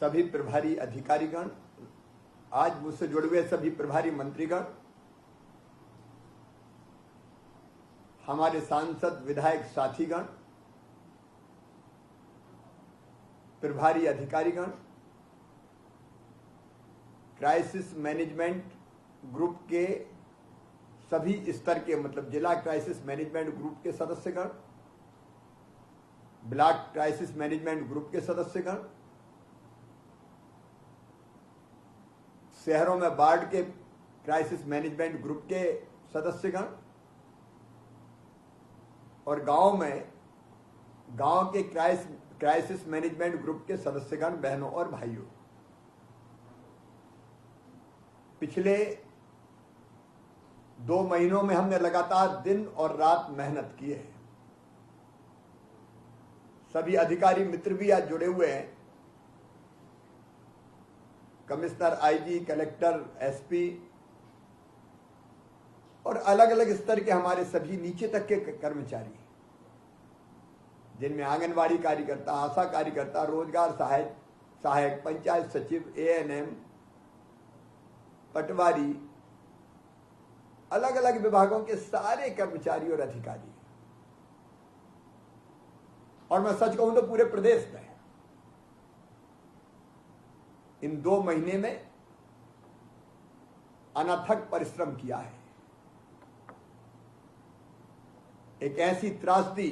सभी प्रभारी अधिकारीगण, आज मुझसे जुड़े हुए सभी प्रभारी मंत्रीगण, हमारे सांसद विधायक साथीगण, प्रभारी अधिकारीगण, क्राइसिस मैनेजमेंट ग्रुप के सभी स्तर के, मतलब जिला क्राइसिस मैनेजमेंट ग्रुप के सदस्यगण, ब्लॉक क्राइसिस मैनेजमेंट ग्रुप के सदस्यगण, शहरों में वार्ड के क्राइसिस मैनेजमेंट ग्रुप के सदस्यगण और गांव के क्राइसिस मैनेजमेंट ग्रुप के सदस्यगण, बहनों और भाइयों, पिछले 2 महीनों में हमने लगातार दिन और रात मेहनत की है। सभी अधिकारी मित्र भी आज जुड़े हुए हैं, कमिश्नर, आईजी, कलेक्टर, एसपी और अलग अलग स्तर के हमारे सभी नीचे तक के कर्मचारी, जिनमें आंगनवाड़ी कार्यकर्ता, आशा कार्यकर्ता, रोजगार सहायक, पंचायत सचिव, एएनएम, पटवारी, अलग अलग विभागों के सारे कर्मचारी और अधिकारी। और मैं सच कहूं तो पूरे प्रदेश में इन 2 महीने में अनथक परिश्रम किया है। एक ऐसी त्रासदी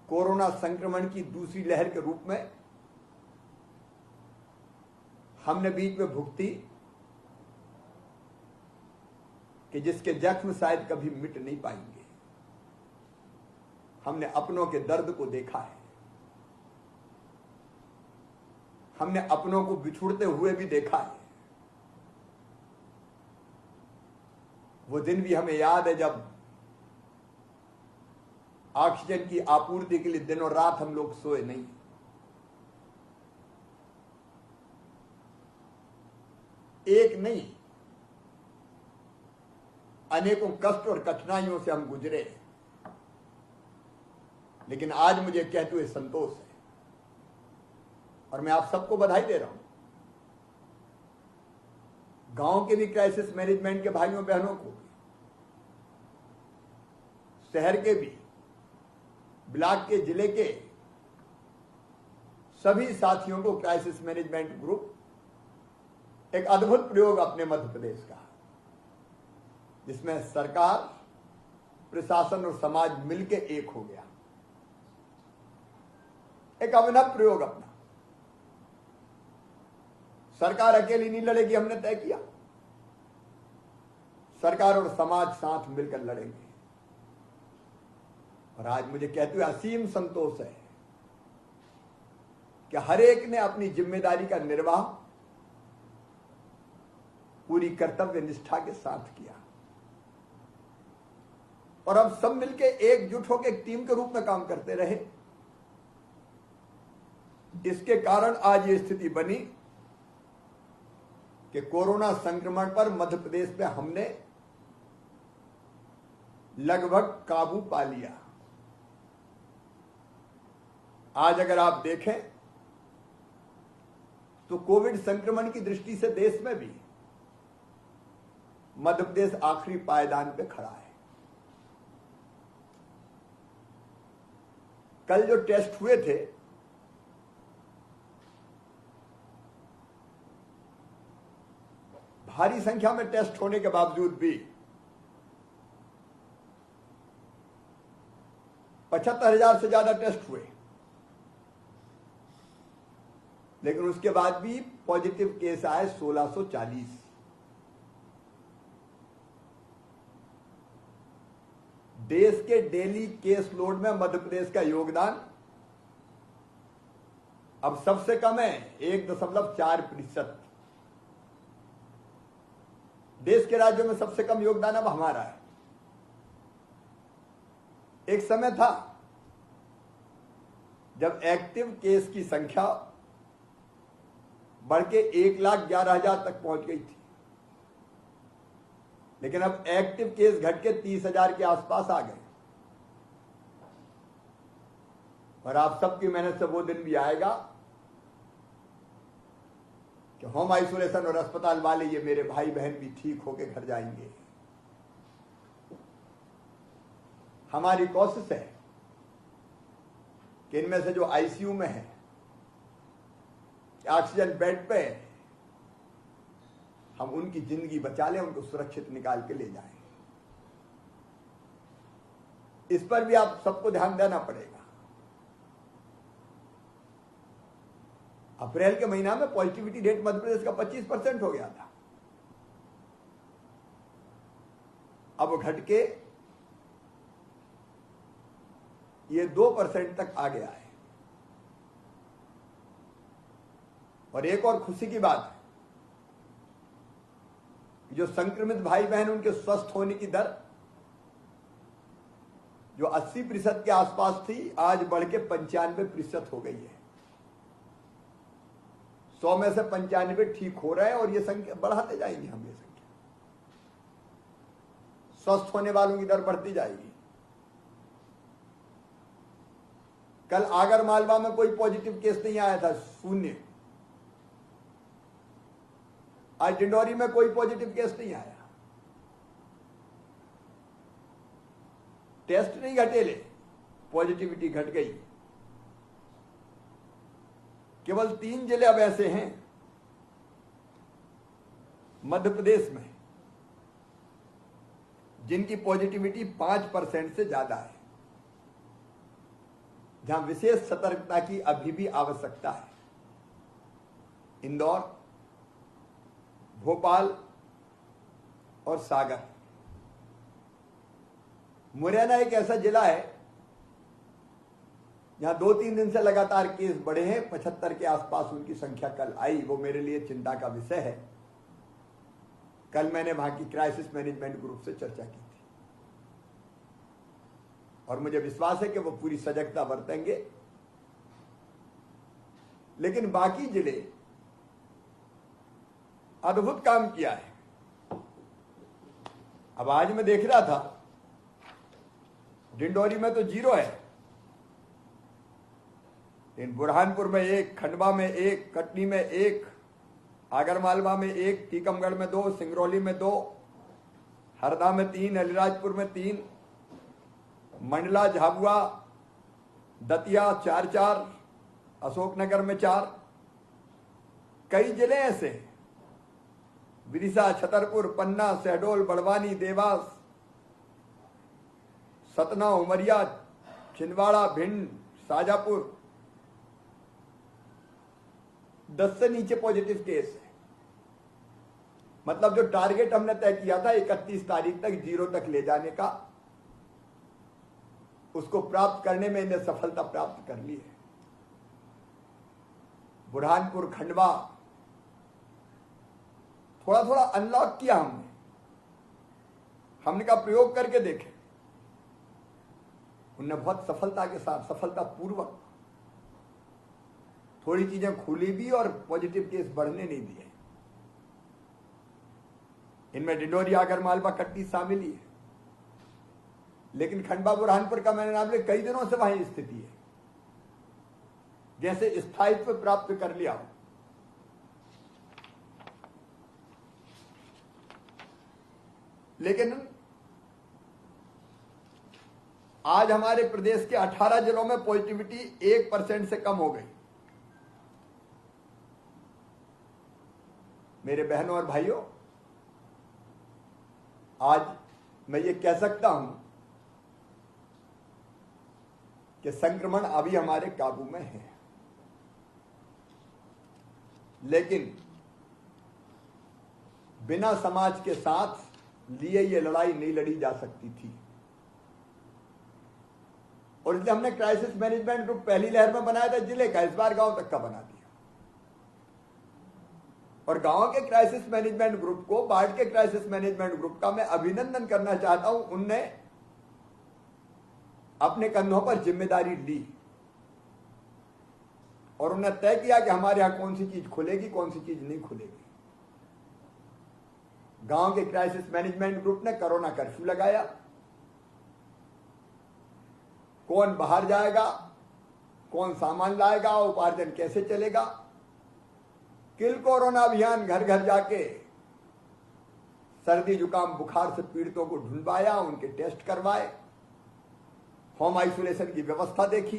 कोरोना संक्रमण की दूसरी लहर के रूप में हमने बीच में भुगती कि जिसके जख्म शायद कभी मिट नहीं पाएंगे। हमने अपनों के दर्द को देखा है, हमने अपनों को बिछुड़ते हुए भी देखा है। वो दिन भी हमें याद है जब ऑक्सीजन की आपूर्ति के लिए दिन और रात हम लोग सोए नहीं। एक नहीं, अनेकों कष्ट और कठिनाइयों से हम गुजरे, लेकिन आज मुझे कहते हुए संतोष है और मैं आप सबको बधाई दे रहा हूं। गांव के भी क्राइसिस मैनेजमेंट के भाइयों बहनों को, शहर के भी, ब्लॉक के, जिले के सभी साथियों को क्राइसिस मैनेजमेंट ग्रुप एक अद्भुत प्रयोग अपने मध्य प्रदेश का, जिसमें सरकार, प्रशासन और समाज मिलकर एक हो गया। एक अभिनव प्रयोग अपना। सरकार अकेली नहीं लड़ेगी, हमने तय किया। सरकार और समाज साथ मिलकर लड़ेंगे। और आज मुझे कहते हुए असीम संतोष है कि हर एक ने अपनी जिम्मेदारी का निर्वाह पूरी कर्तव्य निष्ठा के साथ किया और अब सब मिलके एकजुट होकर एक टीम के रूप में काम करते रहे। इसके कारण आज ये स्थिति बनी कि कोरोना संक्रमण पर मध्य प्रदेश में हमने लगभग काबू पा लिया। आज अगर आप देखें तो कोविड संक्रमण की दृष्टि से देश में भी मध्य प्रदेश आखिरी पायदान पे खड़ा है। कल जो टेस्ट हुए थे, भारी संख्या में टेस्ट होने के बावजूद भी 75,000 से ज्यादा टेस्ट हुए, लेकिन उसके बाद भी पॉजिटिव केस आए 1640। देश के डेली केस लोड में मध्य प्रदेश का योगदान अब सबसे कम है 1.4%। देश के राज्यों में सबसे कम योगदान अब हमारा है। एक समय था जब एक्टिव केस की संख्या बढ़ के 1,11,000 तक पहुंच गई थी, लेकिन अब एक्टिव केस घट के 30,000 के आसपास आ गए। और आप सबकी मेहनत से वो दिन भी आएगा कि होम आइसोलेशन और अस्पताल वाले ये मेरे भाई बहन भी ठीक होके घर जाएंगे। हमारी कोशिश है कि इनमें से जो आईसीयू में है, ऑक्सीजन बेड पे, हम उनकी जिंदगी बचा लें, उनको सुरक्षित निकाल के ले जाएं। इस पर भी आप सबको ध्यान देना पड़ेगा। अप्रैल के महीना में पॉजिटिविटी रेट मध्य प्रदेश का 25% हो गया था, अब वो घट के ये 2% तक आ गया है। और एक और खुशी की बात है, जो संक्रमित भाई बहन उनके स्वस्थ होने की दर जो 80% के आसपास थी, आज बढ़ के 95% हो गई है। 100 में से 95 ठीक हो रहे हैं और ये संख्या बढ़ाते जाएंगे हम। ये संख्या स्वस्थ होने वालों की दर बढ़ती जाएगी। कल आगर मालवा में कोई पॉजिटिव केस नहीं आया था, 0। आज डिंडोरी में कोई पॉजिटिव केस नहीं आया। टेस्ट नहीं घटेले, पॉजिटिविटी घट गई। केवल 3 जिले अब ऐसे हैं मध्य प्रदेश में जिनकी पॉजिटिविटी 5% से ज्यादा है, जहां विशेष सतर्कता की अभी भी आवश्यकता है। इंदौर, भोपाल और सागर। मुरैना एक ऐसा जिला है जहां 2-3 दिन से लगातार केस बढ़े हैं, 75 के आसपास उनकी संख्या कल आई। वो मेरे लिए चिंता का विषय है। कल मैंने वहां की क्राइसिस मैनेजमेंट ग्रुप से चर्चा की थी और मुझे विश्वास है कि वो पूरी सजगता बरतेंगे। लेकिन बाकी जिले अद्भुत काम किया है। अब आज मैं देख रहा था, डिंडोरी में तो 0 है, लेकिन बुरहानपुर में 1, खंडवा में 1, कटनी में 1, आगरमालवा में 1, टीकमगढ़ में 2, सिंगरौली में 2, हरदा में 3, अलीराजपुर में 3, मंडला, झाबुआ, दतिया 4-4, अशोकनगर में 4। कई जिले ऐसे हैं, विदिशा, छतरपुर, पन्ना, शहडोल, बड़वानी, देवास, सतना, उमरिया, छिंदवाड़ा, भिंड, शाजापुर, 10 से नीचे पॉजिटिव केस है। मतलब जो टारगेट हमने तय किया था 31 तारीख तक 0 तक ले जाने का, उसको प्राप्त करने में इन्हें सफलता प्राप्त कर ली है। बुरहानपुर, खंडवा थोड़ा थोड़ा अनलॉक किया हमने कहा प्रयोग करके देखे। उनने बहुत सफलता के साथ, सफलता पूर्वक थोड़ी चीजें खुली भी और पॉजिटिव केस बढ़ने नहीं दिए। इनमें डिंडोरी, आगरमालवा, कटनी शामिल ही है। लेकिन खंडवा, बुरहानपुर का मैंने नाम लिया, कई दिनों से वहीं स्थिति है जैसे स्थायित्व प्राप्त कर लिया हो। लेकिन आज हमारे प्रदेश के 18 जिलों में पॉजिटिविटी 1% से कम हो गई। मेरे बहनों और भाइयों, आज मैं ये कह सकता हूं कि संक्रमण अभी हमारे काबू में है, लेकिन बिना समाज के साथ लिए ये लड़ाई नहीं लड़ी जा सकती थी। और इसलिए हमने क्राइसिस मैनेजमेंट ग्रुप पहली लहर में बनाया था जिले का, इस बार गांव तक का बना दिया। और गांव के क्राइसिस मैनेजमेंट ग्रुप को, बाढ़ के क्राइसिस मैनेजमेंट ग्रुप का मैं अभिनंदन करना चाहता हूं। उनने अपने कंधों पर जिम्मेदारी ली और उन्होंने तय किया कि हमारे यहां कौन सी चीज खुलेगी, कौन सी चीज नहीं खुलेगी। गांव के क्राइसिस मैनेजमेंट ग्रुप ने कोरोना कर्फ्यू लगाया। कौन बाहर जाएगा, कौन सामान लाएगा, उपार्जन कैसे चलेगा, किल कोरोना अभियान, घर घर जाके सर्दी जुकाम बुखार से पीड़ितों को ढूंढवाया, उनके टेस्ट करवाए, होम आइसोलेशन की व्यवस्था देखी,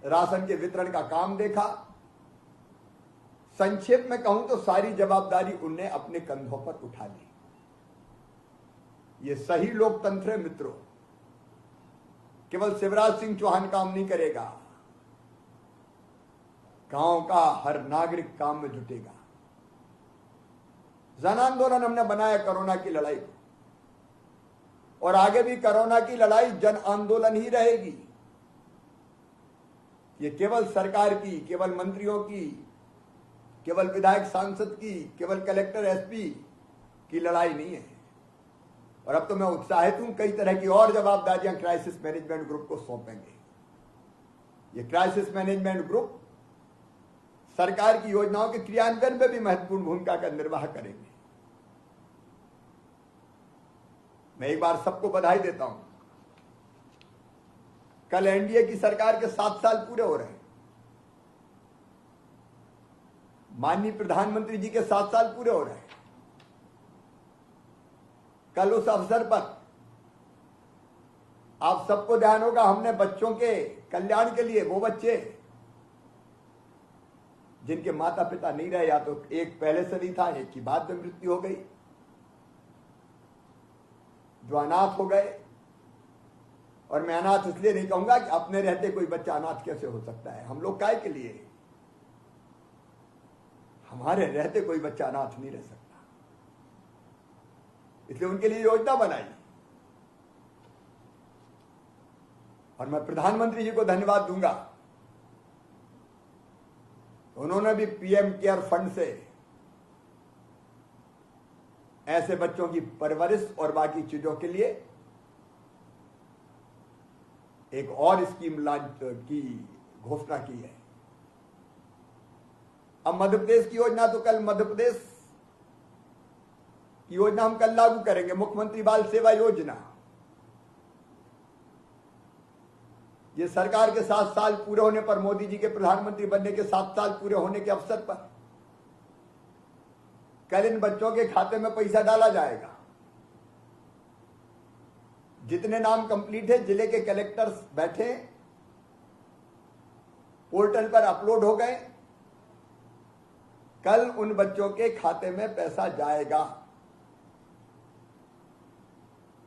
राशन के वितरण का काम देखा। संक्षेप में कहूं तो सारी जवाबदारी उनने अपने कंधों पर उठा ली। ये सही लोकतंत्र है मित्रों। केवल शिवराज सिंह चौहान काम नहीं करेगा, गांव का हर नागरिक काम में जुटेगा। जन आंदोलन हमने बनाया कोरोना की लड़ाई को, और आगे भी कोरोना की लड़ाई जन आंदोलन ही रहेगी। ये केवल सरकार की, केवल मंत्रियों की, केवल विधायक सांसद की, केवल कलेक्टर एसपी की लड़ाई नहीं है। और अब तो मैं उत्साहित हूं, कई तरह की और जवाबदारियां क्राइसिस मैनेजमेंट ग्रुप को सौंपेंगे। ये क्राइसिस मैनेजमेंट ग्रुप सरकार की योजनाओं के क्रियान्वयन में भी महत्वपूर्ण भूमिका का निर्वाह करेंगे। मैं एक बार सबको बधाई देता हूं। कल एनडीए की सरकार के 7 साल पूरे हो रहे हैं। माननीय प्रधानमंत्री जी के 7 साल पूरे हो रहे हैं। कल उस अवसर पर आप सबको ध्यान होगा, हमने बच्चों के कल्याण के लिए, वो बच्चे जिनके माता पिता नहीं रहे, या तो एक पहले से नहीं था, एक की बाद में मृत्यु हो गई, जो अनाथ हो गए। और मैं अनाथ इसलिए नहीं कहूंगा कि अपने रहते कोई बच्चा अनाथ कैसे हो सकता है। हम लोग काय के लिए, हमारे रहते कोई बच्चा अनाथ नहीं रह सकता, इसलिए उनके लिए योजना बनाई। और मैं प्रधानमंत्री जी को धन्यवाद दूंगा, उन्होंने भी पीएम केयर फंड से ऐसे बच्चों की परवरिश और बाकी चीजों के लिए एक और स्कीम लॉन्च की घोषणा की है। अब मध्य प्रदेश की योजना, तो कल मध्य प्रदेश की योजना हम कल लागू करेंगे, मुख्यमंत्री बाल सेवा योजना। ये सरकार के 7 साल पूरे होने पर, मोदी जी के प्रधानमंत्री बनने के 7 साल पूरे होने के अवसर पर कल इन बच्चों के खाते में पैसा डाला जाएगा। जितने नाम कंप्लीट है, जिले के कलेक्टर्स बैठे, पोर्टल पर अपलोड हो गए, कल उन बच्चों के खाते में पैसा जाएगा।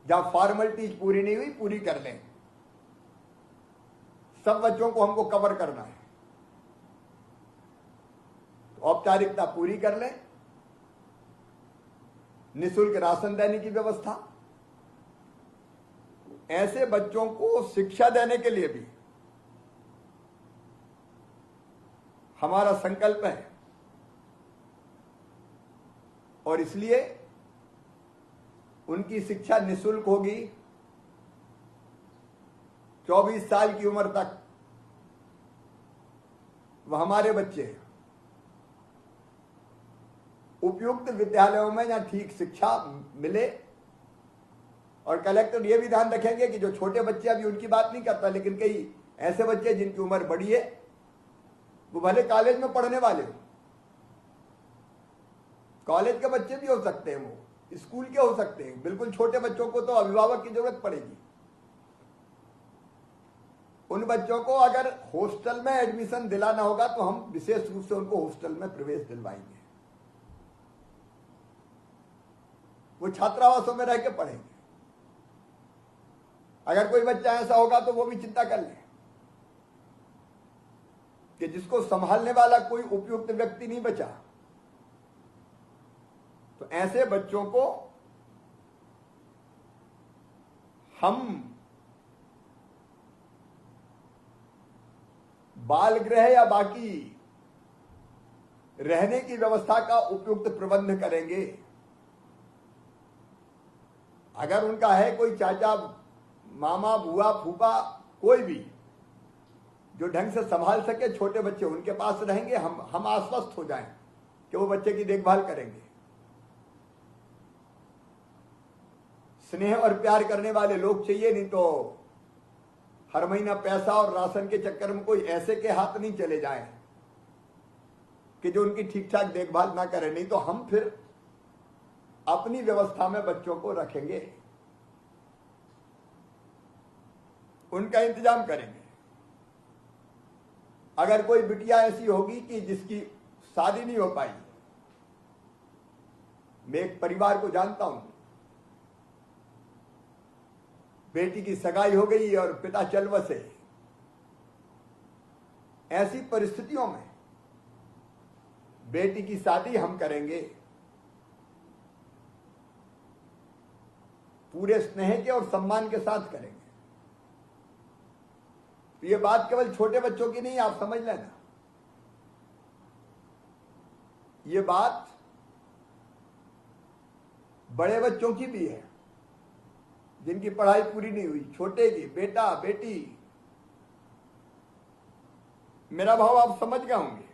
जहां फॉर्मेलिटीज पूरी नहीं हुई, पूरी कर लें। सब बच्चों को हमको कवर करना है, तो औपचारिकता पूरी कर लें। निःशुल्क राशन देने की व्यवस्था, ऐसे बच्चों को शिक्षा देने के लिए भी हमारा संकल्प है। और इसलिए उनकी शिक्षा निःशुल्क होगी। 24 साल की उम्र तक वह हमारे बच्चे उपयुक्त विद्यालयों में जहां ठीक शिक्षा मिले। और कलेक्टर ये भी ध्यान रखेंगे कि जो छोटे बच्चे, अभी उनकी बात नहीं करता, लेकिन कई ऐसे बच्चे जिनकी उम्र बड़ी है, वो भले कॉलेज में पढ़ने वाले हो, कॉलेज के बच्चे भी हो सकते हैं, वो स्कूल के हो सकते हैं, बिल्कुल छोटे बच्चों को तो अभिभावक की जरूरत पड़ेगी। उन बच्चों को अगर हॉस्टल में एडमिशन दिलाना होगा तो हम विशेष रूप से उनको हॉस्टल में प्रवेश दिलवाएंगे। वो छात्रावासों में रह के पढ़ेंगे। अगर कोई बच्चा ऐसा होगा तो वो भी चिंता कर ले कि जिसको संभालने वाला कोई उपयुक्त व्यक्ति नहीं बचा, तो ऐसे बच्चों को हम बाल गृह या बाकी रहने की व्यवस्था का उपयुक्त प्रबंध करेंगे। अगर उनका है कोई चाचा, मामा, बुआ, फूफा, कोई भी जो ढंग से संभाल सके छोटे बच्चे, उनके पास रहेंगे, हम आश्वस्त हो जाएं कि वो बच्चे की देखभाल करेंगे। स्नेह और प्यार करने वाले लोग चाहिए, नहीं तो हर महीना पैसा और राशन के चक्कर में कोई ऐसे के हाथ नहीं चले जाए कि जो उनकी ठीक ठाक देखभाल ना करें, नहीं तो हम फिर अपनी व्यवस्था में बच्चों को रखेंगे, उनका इंतजाम करेंगे। अगर कोई बिटिया ऐसी होगी कि जिसकी शादी नहीं हो पाई, मैं एक परिवार को जानता हूं, बेटी की सगाई हो गई और पिता चल बसे, ऐसी परिस्थितियों में बेटी की शादी हम करेंगे, पूरे स्नेह के और सम्मान के साथ करेंगे। तो ये बात केवल छोटे बच्चों की नहीं, आप समझ लेना, ये बात बड़े बच्चों की भी है, जिनकी पढ़ाई पूरी नहीं हुई, छोटे की, बेटा बेटी, मेरा भाव आप समझ गए होंगे।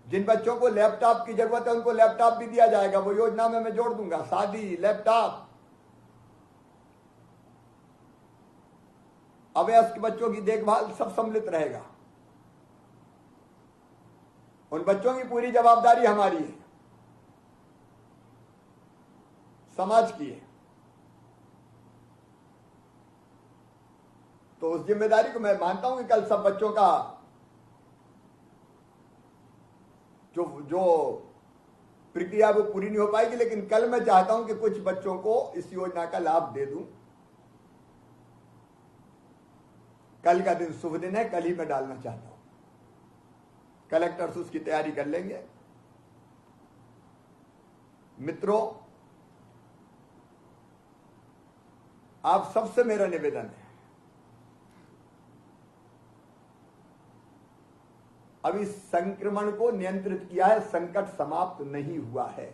जिन बच्चों को लैपटॉप की जरूरत है उनको लैपटॉप भी दिया जाएगा, वो योजना में मैं जोड़ दूंगा। शादी, लैपटॉप, अवयस्क बच्चों की देखभाल सब सम्मिलित रहेगा। उन बच्चों की पूरी जवाबदारी हमारी है, समाज की है। तो उस जिम्मेदारी को मैं मानता हूं कि कल सब बच्चों का जो प्रक्रिया वो पूरी नहीं हो पाएगी, लेकिन कल मैं चाहता हूं कि कुछ बच्चों को इस योजना का लाभ दे दूं। कल का दिन शुभ दिन है, कल ही मैं डालना चाहता हूं। कलेक्टर्स उसकी तैयारी कर लेंगे। मित्रों, आप सबसे मेरा निवेदन है, अब इस संक्रमण को नियंत्रित किया है, संकट समाप्त नहीं हुआ है,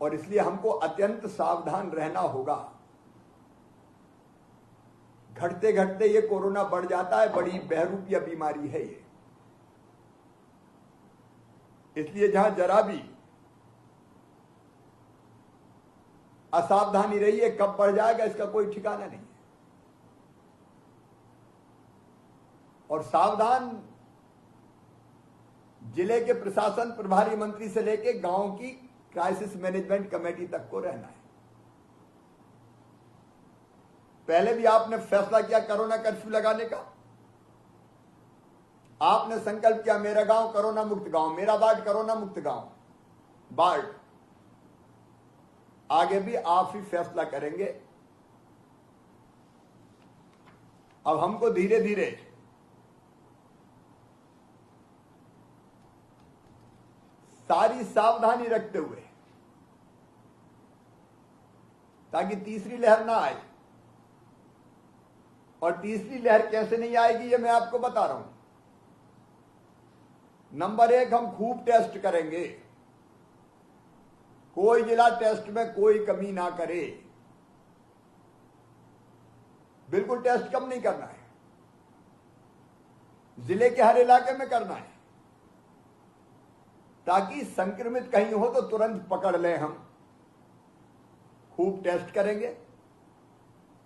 और इसलिए हमको अत्यंत सावधान रहना होगा। घटते घटते ये कोरोना बढ़ जाता है, बड़ी बहरूपिया बीमारी है ये। इसलिए जहां जरा भी असावधानी रही है, कब बढ़ जाएगा इसका कोई ठिकाना नहीं है। और सावधान जिले के प्रशासन प्रभारी मंत्री से लेके गांव की क्राइसिस मैनेजमेंट कमेटी तक को रहना है। पहले भी आपने फैसला किया कोरोना कर्फ्यू लगाने का, आपने संकल्प किया मेरा गांव कोरोना मुक्त गांव, मेरा वार्ड कोरोना मुक्त गांव वार्ड। आगे भी आप ही फैसला करेंगे। अब हमको धीरे धीरे सारी सावधानी रखते हुए, ताकि तीसरी लहर ना आए, और तीसरी लहर कैसे नहीं आएगी ये मैं आपको बता रहा हूं। नंबर 1, हम खूब टेस्ट करेंगे, कोई जिला टेस्ट में कोई कमी ना करे, बिल्कुल टेस्ट कम नहीं करना है, जिले के हर इलाके में करना है, ताकि संक्रमित कहीं हो तो तुरंत पकड़ लें। हम खूब टेस्ट करेंगे,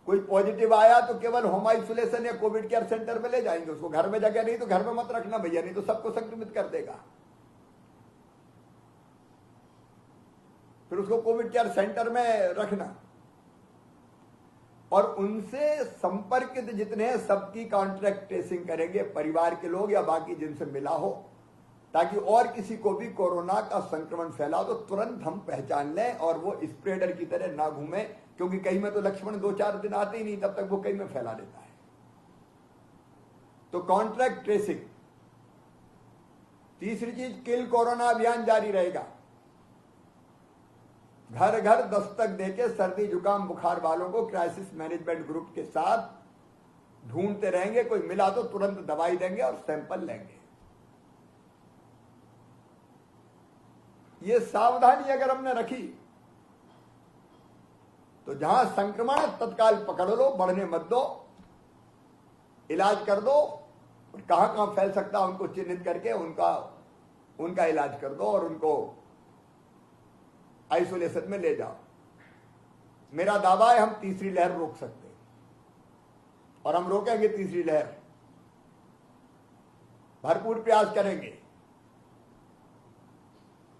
कोई पॉजिटिव आया तो केवल होम आइसोलेशन या कोविड केयर सेंटर में ले जाएंगे उसको, घर में जगह नहीं तो घर में मत रखना भैया, नहीं तो सबको संक्रमित कर देगा। फिर उसको कोविड केयर सेंटर में रखना, और उनसे संपर्कित जितने हैं सबकी कॉन्ट्रैक्ट ट्रेसिंग करेंगे, परिवार के लोग या बाकी जिनसे मिला हो, ताकि और किसी को भी कोरोना का संक्रमण फैला तो तुरंत हम पहचान लें और वो स्प्रेडर की तरह ना घूमे, क्योंकि कई में तो लक्षण 2-4 दिन आते ही नहीं, तब तक वो कई में फैला देता है। तो कॉन्ट्रैक्ट ट्रेसिंग। तीसरी चीज, किल कोरोना अभियान जारी रहेगा। घर घर दस्तक देके सर्दी जुकाम बुखार वालों को क्राइसिस मैनेजमेंट ग्रुप के साथ ढूंढते रहेंगे, कोई मिला तो तुरंत दवाई देंगे और सैंपल लेंगे। ये सावधानी अगर हमने रखी तो जहां संक्रमण तत्काल पकड़ लो, बढ़ने मत दो, इलाज कर दो, और कहां कहां फैल सकता है उनको चिन्हित करके उनका इलाज कर दो और उनको आइसोलेशन में ले जाओ। मेरा दावा है हम तीसरी लहर रोक सकते हैं, और हम रोकेंगे तीसरी लहर, भरपूर प्रयास करेंगे।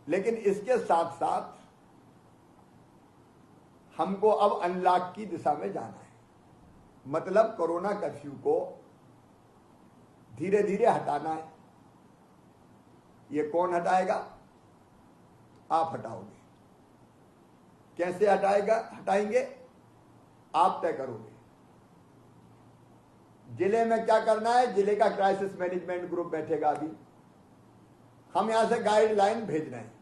लेकिन इसके साथ साथ हमको अब अनलॉक की दिशा में जाना है। मतलब कोरोना कर्फ्यू को धीरे धीरे हटाना है। ये कौन हटाएगा? आप हटाओगे। कैसे हटाएंगे आप तय करोगे। जिले में क्या करना है, जिले का क्राइसिस मैनेजमेंट ग्रुप बैठेगा। अभी हम यहां से गाइडलाइन भेज रहे हैं,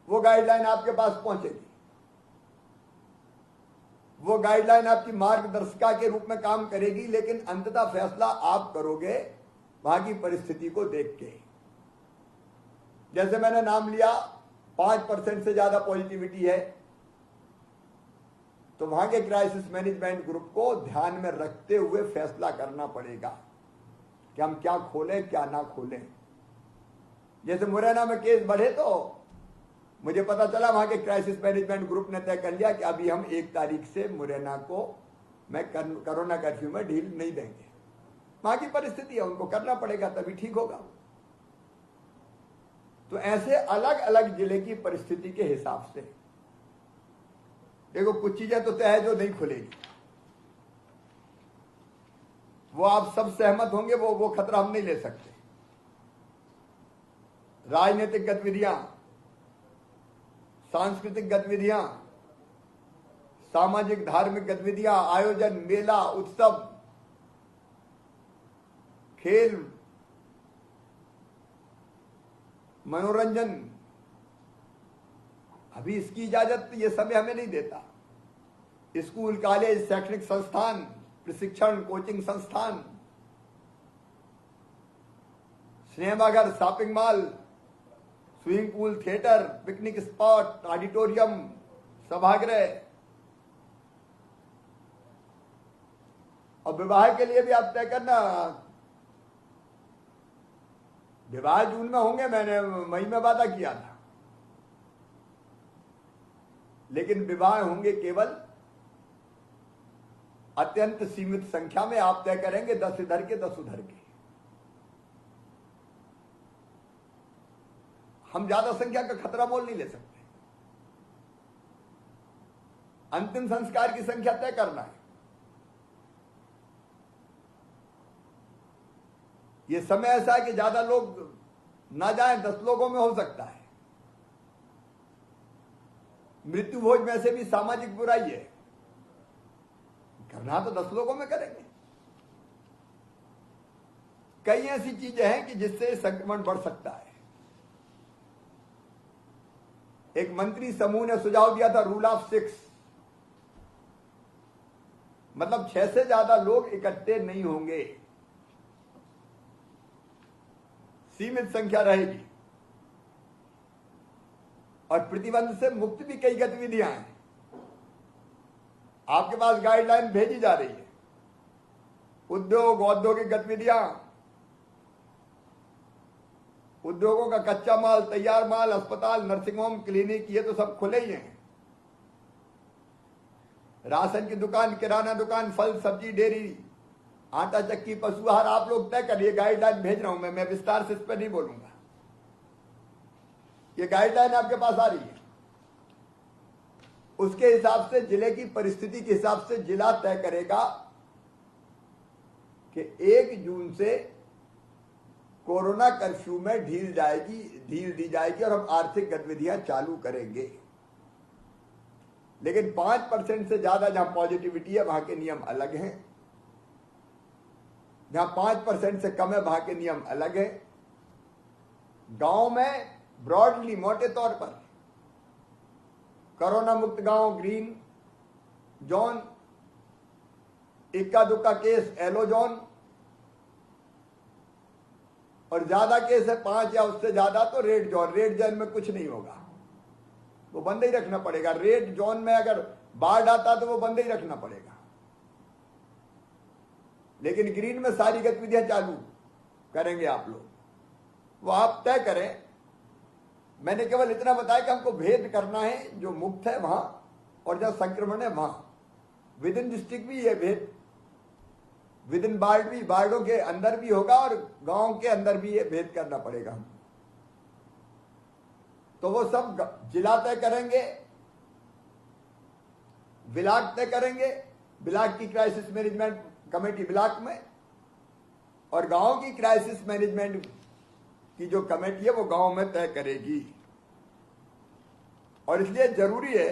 वो गाइडलाइन आपके पास पहुंचेगी। वो गाइडलाइन आपकी मार्गदर्शिका के रूप में काम करेगी, लेकिन अंततः फैसला आप करोगे वहां की परिस्थिति को देख के। जैसे मैंने नाम लिया 5% से ज्यादा पॉजिटिविटी है, तो वहां के क्राइसिस मैनेजमेंट ग्रुप को ध्यान में रखते हुए फैसला करना पड़ेगा कि हम क्या खोलें क्या ना खोलें। जैसे मुरैना में केस बढ़े तो मुझे पता चला वहां के क्राइसिस मैनेजमेंट ग्रुप ने तय कर लिया कि अभी हम 1 तारीख से मुरैना को कोरोना कर्फ्यू में ढील नहीं देंगे। वहां की परिस्थिति है, उनको करना पड़ेगा, तभी ठीक होगा। तो ऐसे अलग अलग जिले की परिस्थिति के हिसाब से देखो, कुछ चीजें तो तय है जो नहीं खुलेगी, वो आप सब सहमत होंगे, वो खतरा हम नहीं ले सकते। राजनीतिक गतिविधियां, सांस्कृतिक गतिविधियां, सामाजिक धार्मिक गतिविधियां, आयोजन, मेला, उत्सव, खेल, मनोरंजन, अभी इसकी इजाजत ये समय हमें नहीं देता। स्कूल, कॉलेज, शैक्षणिक संस्थान, प्रशिक्षण, कोचिंग संस्थान, सिनेमाघर, shopping mall, swimming pool, theatre, picnic spot, auditorium, सभागृह, और विवाह के लिए भी आप तय करना। विवाह जून में होंगे, मैंने मई में वादा किया था, लेकिन विवाह होंगे केवल अत्यंत सीमित संख्या में। आप तय करेंगे 10 इधर के 10 उधर के। हम ज्यादा संख्या का खतरा मोल नहीं ले सकते। अंतिम संस्कार की संख्या तय करना है। ये समय ऐसा है कि ज्यादा लोग ना जाएं, 10 लोगों में हो सकता है। मृत्यु भोज में से भी सामाजिक बुराई है, करना तो 10 लोगों में करेंगे। कई ऐसी चीजें हैं कि जिससे संक्रमण बढ़ सकता है। एक मंत्री समूह ने सुझाव दिया था रूल ऑफ 6, मतलब 6 से ज्यादा लोग इकट्ठे नहीं होंगे, सीमित संख्या रहेगी। और प्रतिबंध से मुक्त भी कई गतिविधियां हैं। आपके पास गाइडलाइन भेजी जा रही है। उद्योग, औद्योगिक गतिविधियां, उद्योगों का कच्चा माल, तैयार माल, अस्पताल, नर्सिंग होम, क्लिनिक, ये तो सब खुले ही हैं। राशन की दुकान, किराना दुकान, फल सब्जी, डेयरी, आटा चक्की, पशु आहार, आप लोग तय करिए। गाइडलाइन भेज रहा हूं मैं विस्तार से इस पर नहीं बोलूंगा। ये गाइडलाइन आपके पास आ रही है। उसके हिसाब से, जिले की परिस्थिति के हिसाब से जिला तय करेगा कि 1 जून से कोरोना कर्फ्यू में ढील दी जाएगी और हम आर्थिक गतिविधियां चालू करेंगे। लेकिन 5% से ज्यादा जहां पॉजिटिविटी है वहां के नियम अलग हैं। जहां 5% से कम है वहां के नियम अलग है। गांव में ब्रॉडली, मोटे तौर पर कोरोना मुक्त गांव ग्रीन जोन, इक्का दुक्का केस येलो जोन, और ज्यादा केस है 5 या उससे ज्यादा तो रेड जोन। रेड जोन में कुछ नहीं होगा, वो बंद ही रखना पड़ेगा। रेड जोन में अगर बाढ़ आता तो वो बंद ही रखना पड़ेगा। लेकिन ग्रीन में सारी गतिविधियां चालू करेंगे आप लोग, वो आप तय करें। मैंने केवल इतना बताया कि हमको भेद करना है, जो मुक्त है वहां और जहां संक्रमण है वहां। विद इन डिस्ट्रिक्ट भी ये भेद, विद इन वार्ड भी, वार्डों के अंदर भी होगा और गांव के अंदर भी ये भेद करना पड़ेगा हमको। तो वो सब जिला तय करेंगे, ब्लॉक तय करेंगे, ब्लॉक की क्राइसिस मैनेजमेंट कमेटी ब्लॉक में, और गांव की क्राइसिस मैनेजमेंट की जो कमेटी है वो गांव में तय करेगी। और इसलिए जरूरी है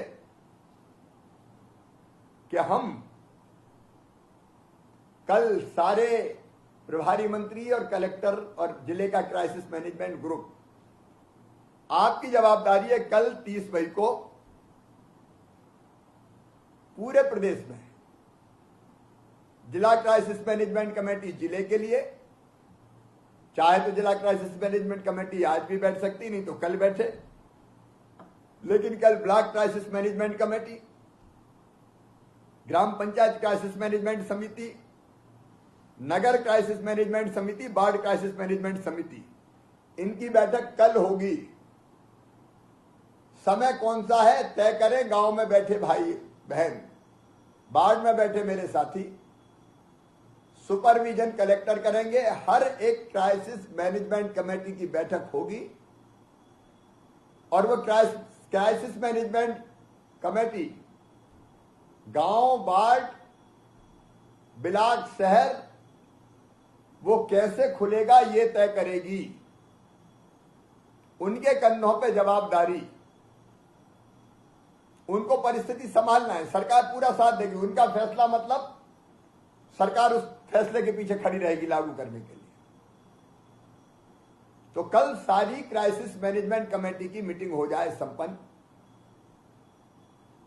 कि हम कल सारे प्रभारी मंत्री और कलेक्टर और जिले का क्राइसिस मैनेजमेंट ग्रुप, आपकी जवाबदारी है कल 30 मई को पूरे प्रदेश में जिला क्राइसिस मैनेजमेंट कमेटी जिले के लिए, चाहे तो जिला क्राइसिस मैनेजमेंट कमेटी आज भी बैठ सकती, नहीं तो कल बैठे, लेकिन कल ब्लॉक क्राइसिस मैनेजमेंट कमेटी, ग्राम पंचायत क्राइसिस मैनेजमेंट समिति, नगर क्राइसिस मैनेजमेंट समिति, वार्ड क्राइसिस मैनेजमेंट समिति, इनकी बैठक कल होगी। समय कौन सा है तय करें गांव में बैठे भाई बहन, वार्ड में बैठे मेरे साथी, सुपरविजन कलेक्टर करेंगे। हर एक क्राइसिस मैनेजमेंट कमेटी की बैठक होगी और वो क्राइसिस मैनेजमेंट कमेटी गांव, वार्ड, ब्लॉक, शहर वो कैसे खुलेगा ये तय करेगी। उनके कंधों पे जवाबदारी, उनको परिस्थिति संभालना है, सरकार पूरा साथ देगी। उनका फैसला मतलब सरकार उस फैसले के पीछे खड़ी रहेगी लागू करने के लिए। तो कल सारी क्राइसिस मैनेजमेंट कमेटी की मीटिंग हो जाए संपन्न,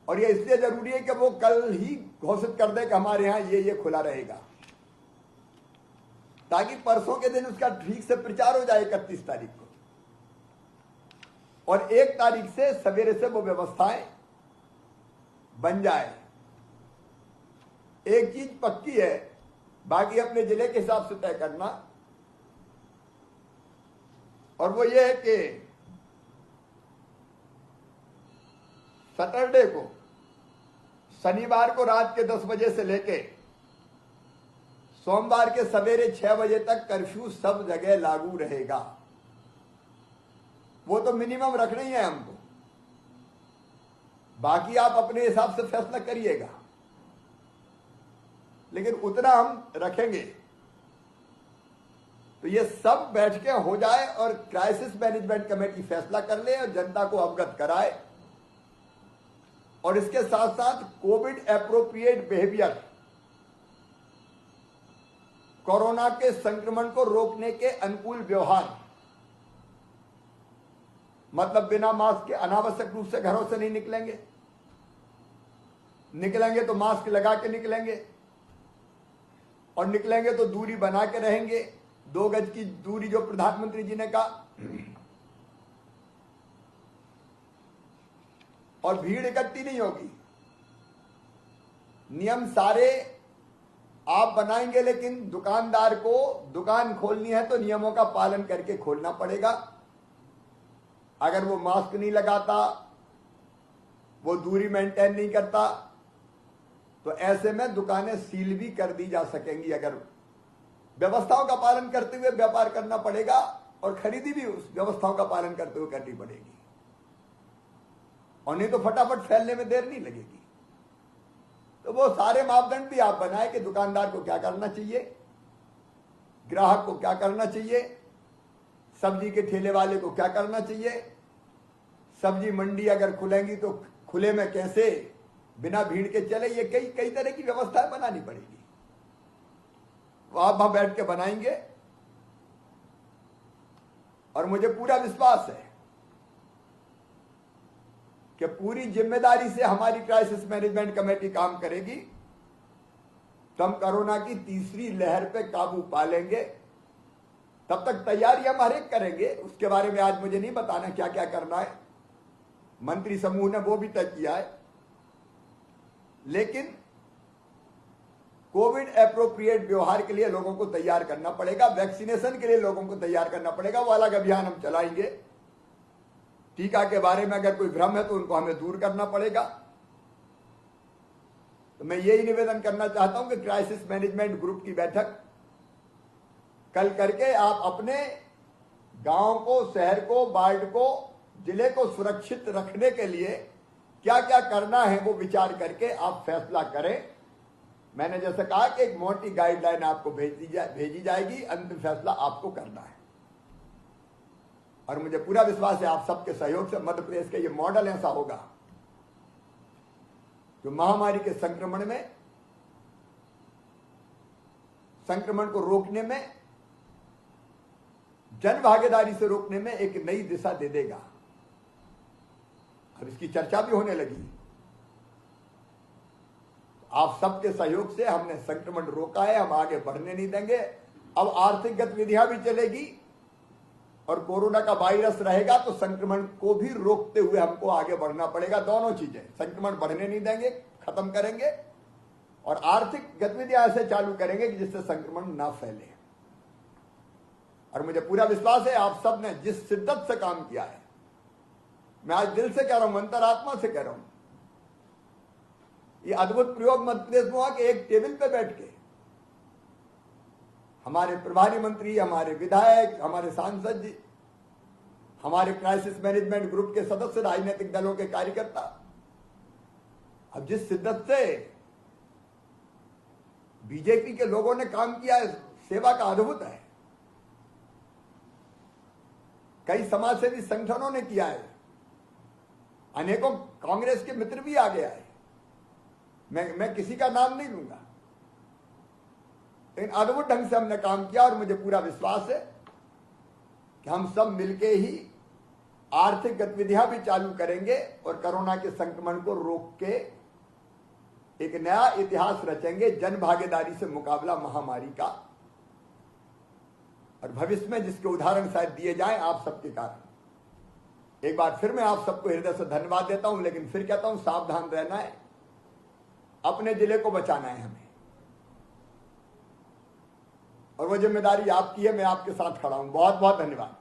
और ये इसलिए जरूरी है कि वो कल ही घोषित कर दे कि हमारे यहां ये खुला रहेगा, ताकि परसों के दिन उसका ठीक से प्रचार हो जाए 31 तारीख को, और 1 तारीख से सवेरे से वो व्यवस्थाएं बन जाए। एक चीज पक्की है, बाकी अपने जिले के हिसाब से तय करना, और वो ये है कि सैटरडे को, शनिवार को रात के 10 बजे से लेके सोमवार के सवेरे 6 बजे तक कर्फ्यू सब जगह लागू रहेगा। वो तो मिनिमम रखना ही है हमको, बाकी आप अपने हिसाब से फैसला करिएगा, लेकिन उतना हम रखेंगे। तो ये सब बैठ के हो जाए और क्राइसिस मैनेजमेंट कमेटी फैसला कर ले और जनता को अवगत कराए, और इसके साथ साथ कोविड एप्रोप्रिएट बिहेवियर, कोरोना के संक्रमण को रोकने के अनुकूल व्यवहार, मतलब बिना मास्क के अनावश्यक रूप से घरों से नहीं निकलेंगे, निकलेंगे तो मास्क लगा के निकलेंगे, और निकलेंगे तो दूरी बना के रहेंगे, 2 गज की दूरी जो प्रधानमंत्री जी ने कहा, और भीड़ इकट्ठी नहीं होगी। नियम सारे आप बनाएंगे, लेकिन दुकानदार को दुकान खोलनी है तो नियमों का पालन करके खोलना पड़ेगा। अगर वो मास्क नहीं लगाता, वो दूरी मेंटेन नहीं करता, तो ऐसे में दुकानें सील भी कर दी जा सकेंगी। अगर व्यवस्थाओं का पालन करते हुए व्यापार करना पड़ेगा, और खरीदी भी उस व्यवस्थाओं का पालन करते हुए करनी पड़ेगी, और नहीं तो फटाफट फैलने में देर नहीं लगेगी। तो वो सारे मापदंड भी आप बनाए कि दुकानदार को क्या करना चाहिए, ग्राहक को क्या करना चाहिए, सब्जी के ठेले वाले को क्या करना चाहिए, सब्जी मंडी अगर खुलेंगी तो खुले में कैसे बिना भीड़ के चले, ये कई तरह की व्यवस्थाएं बनानी पड़ेगी। वो आप वहां बैठ के बनाएंगे, और मुझे पूरा विश्वास है कि पूरी जिम्मेदारी से हमारी क्राइसिस मैनेजमेंट कमेटी काम करेगी, तो हम कोरोना की तीसरी लहर पे काबू पा लेंगे। तब तक तैयारी हम हर एक करेंगे, उसके बारे में आज मुझे नहीं बताना क्या क्या करना है, मंत्री समूह ने वो भी तय किया है। लेकिन कोविड एप्रोप्रिएट व्यवहार के लिए लोगों को तैयार करना पड़ेगा, वैक्सीनेशन के लिए लोगों को तैयार करना पड़ेगा। वो अलग अभियान हम चलाएंगे। टीका के बारे में अगर कोई भ्रम है तो उनको हमें दूर करना पड़ेगा। तो तो मैं यही निवेदन करना चाहता हूं कि क्राइसिस मैनेजमेंट ग्रुप की बैठक कल करके आप अपने गांव को, शहर को, वार्ड को, जिले को सुरक्षित रखने के लिए क्या क्या करना है वो विचार करके आप फैसला करें। मैंने जैसे कहा कि एक मोटी गाइडलाइन आपको भेजी जाएगी, अंतिम फैसला आपको करना है। और मुझे पूरा विश्वास है आप सबके सहयोग से मध्य प्रदेश का ये मॉडल ऐसा होगा जो महामारी के संक्रमण को रोकने में, जन भागीदारी से रोकने में एक नई दिशा दे देगा। अब इसकी चर्चा भी होने लगी। आप सबके सहयोग से हमने संक्रमण रोका है, हम आगे बढ़ने नहीं देंगे। अब आर्थिक गतिविधियां भी चलेगी और कोरोना का वायरस रहेगा तो संक्रमण को भी रोकते हुए हमको आगे बढ़ना पड़ेगा। दोनों चीजें, संक्रमण बढ़ने नहीं देंगे, खत्म करेंगे, और आर्थिक गतिविधियां ऐसे चालू करेंगे कि जिससे संक्रमण ना फैले। और मुझे पूरा विश्वास है आप सब ने जिस शिद्दत से काम किया है, मैं आज दिल से कह रहा हूं, अंतरात्मा से कह रहा हूं, ये अद्भुत प्रयोग मध्य प्रदेश में हुआ कि एक टेबल पे बैठ के हमारे प्रभारी मंत्री, हमारे विधायक, हमारे सांसद जी, हमारे क्राइसिस मैनेजमेंट ग्रुप के सदस्य, राजनीतिक दलों के कार्यकर्ता, अब जिस शिद्दत से बीजेपी के लोगों ने काम किया है, सेवा का अद्भुत है। कई समाजसेवी संगठनों ने किया है, अनेकों कांग्रेस के मित्र भी आ गया है। मैं किसी का नाम नहीं लूंगा, लेकिन अद्भुत ढंग से हमने काम किया और मुझे पूरा विश्वास है कि हम सब मिलके ही आर्थिक गतिविधियां भी चालू करेंगे और कोरोना के संक्रमण को रोक के एक नया इतिहास रचेंगे, जन भागीदारी से मुकाबला महामारी का। और भविष्य में जिसके उदाहरण शायद दिए जाएं आप सबके कारण। एक बार फिर मैं आप सबको हृदय से धन्यवाद देता हूं, लेकिन फिर कहता हूं सावधान रहना है, अपने जिले को बचाना है हमें, और वो जिम्मेदारी आपकी है। मैं आपके साथ खड़ा हूं। बहुत बहुत धन्यवाद।